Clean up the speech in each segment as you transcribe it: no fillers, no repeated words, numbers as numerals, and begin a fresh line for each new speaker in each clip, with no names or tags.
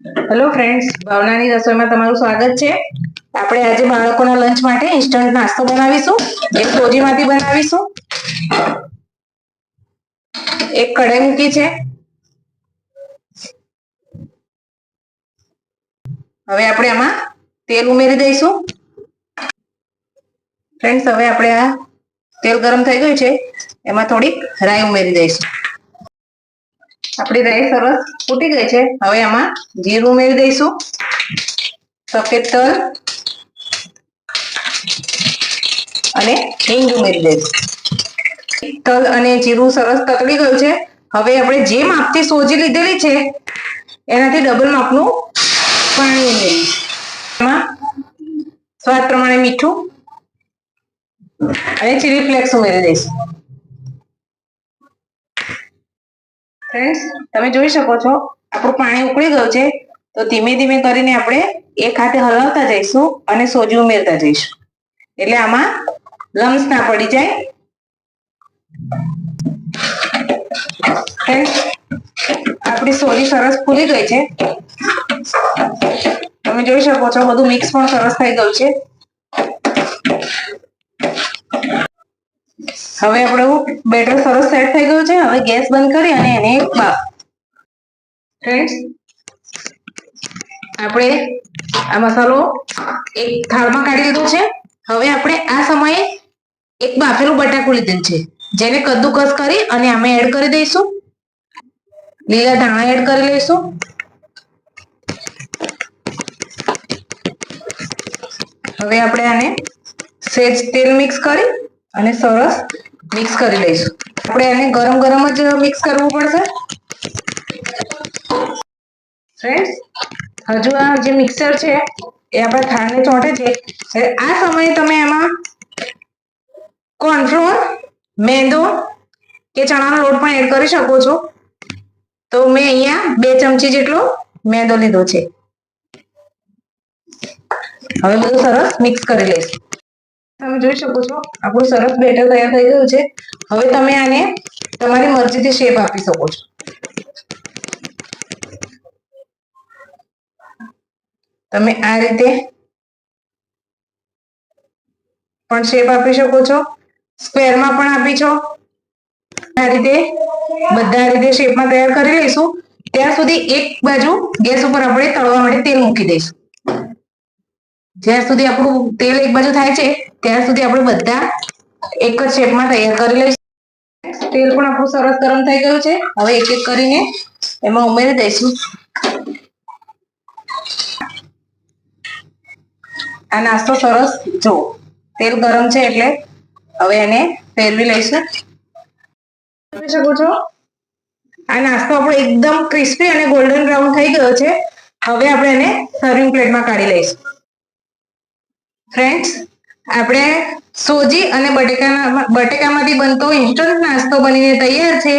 Hello friends, ભાવનાની રસોઈમાં તમારું સ્વાગત છે। આપણે આજે બાળકોના લંચ માટે ઇન્સ્ટન્ટ નાસ્તો બનાવીશું। એક સોજીમાંથી બનાવીશું। એક કઢાઈ મૂકી છે। હવે આપણે આમાં તેલ ઉમેરી દઈશું। ફ્રેન્ડ્સ, હવે આપણે આ તેલ ગરમ થઈ ગયું છે, એમાં થોડીક રાઈ ઉમેરી દઈશું। આપણી રાઈ સરસ ફૂટી ગઈ છે। હવે આમાં જીરું ઉમેરી દઈશું, સફેદ તલ અને હિંગ ઉમેરી દઈશું। તલ અને જીરું સરસ તતડી ગયું છે। હવે આપણે જે માપથી સોજી લીધેલી છે એનાથી ડબલ માપનું પાણી ઉમેરીશું। એમાં સ્વાદ પ્રમાણે મીઠું અને ચીલી ફ્લેક્સ ઉમેરી દઈશું। ફ્રેન્ડ્સ, તમે જોઈ શકો છો આપણું પાણી ઉકળી ગયું છે, તો ધીમે ધીમે કરીને આપણે એક હાથે હલાવતા જઈશું અને સોજી ઉમેરતા જઈશું, એટલે આમાં લમ્સ ના પડી જાય। ફ્રેન્ડ્સ, આપણી સોજી સરસ ફૂલી ગઈ છે, તમે જોઈ શકો છો બધું મિક્સ પણ સરસ થઈ ગયું છે। હવે આપણું બેટર સરસ સેટ થઈ ગયું છે। હવે ગેસ બંધ કરી અને એને એક બાફ। ફ્રેન્ડ્સ, આપણે આ મસાલો એક થાળમાં કાઢી લીધો છે। હવે આપણે આ સમયે એક બાફેલું બટાકું લીધેલ છે, જેને કદ્દુકસ કરી અને આમાં એડ કરી દઈશું। લીલા ધાણા એડ કરી લઈશું। હવે આપણે આને સેજ તેલ મિક્સ કરી અને સરસ મિક્સ કરી લઈશું। આપણે આને ગરમ ગરમ જ મિક્સ કરવું પડશે। ફ્રેન્ડ્સ, હજુ આ જે મિક્સર છે એ આપણા થાળને ચોંટે છે। આ સમયે તમે એમાં કોર્નફ્લોર, મેંદો કે ચણાનો લોટ પણ એડ કરી શકો છો। તો મેં અહીંયા 2 ચમચી જેટલો મેંદો લીધો છે। હવે બધું સરસ મિક્સ કરી લઈશું। તમે જોઈ શકો છો આપણું સરસ બેટર તૈયાર થઈ ગયું છે। હવે તમે આને તમારી મરજીથી શેપ આપી શકો છો। તમે આ રીતે પણ શેપ આપી શકો છો, સ્ક્વેરમાં પણ આપી છો। આ રીતે બધા રીતે શેપમાં તૈયાર કરી લઈશું। ત્યાં સુધી એક બાજુ ગેસ ઉપર આપણે તળવા માટે તેલ મૂકી દઈશું। જ્યાં સુધી આપણું તેલ એક બાજુ થાય છે ત્યાં સુધી આપણે બધા એક જ શેપમાં તૈયાર કરી લઈશું। તેલ પણ આપણું સરસ ગરમ થઈ ગયું છે। હવે એક એક કરીને એમાં ઉમેરી દઈશું। આ નાસ્તો સરસ જો તેલ ગરમ છે એટલે હવે એને ફેરવી લઈશું। જોઈ શકો છો આ નાસ્તો આપણો એકદમ ક્રિસ્પી અને ગોલ્ડન બ્રાઉન થઈ ગયો છે। હવે આપણે એને સર્વિંગ પ્લેટમાં કાઢી લઈશું। ફ્રેન્ડ્સ, આપણે સોજી અને બટેકામાંથી બનતો ઇન્સ્ટન્ટ નાસ્તો બનીને તૈયાર છે।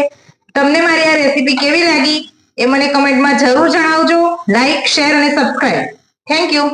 તમને મારી આ રેસીપી કેવી લાગી એ મને કમેન્ટમાં જરૂર જણાવજો। લાઈક, શેર અને સબસ્ક્રાઇબ। Thank you.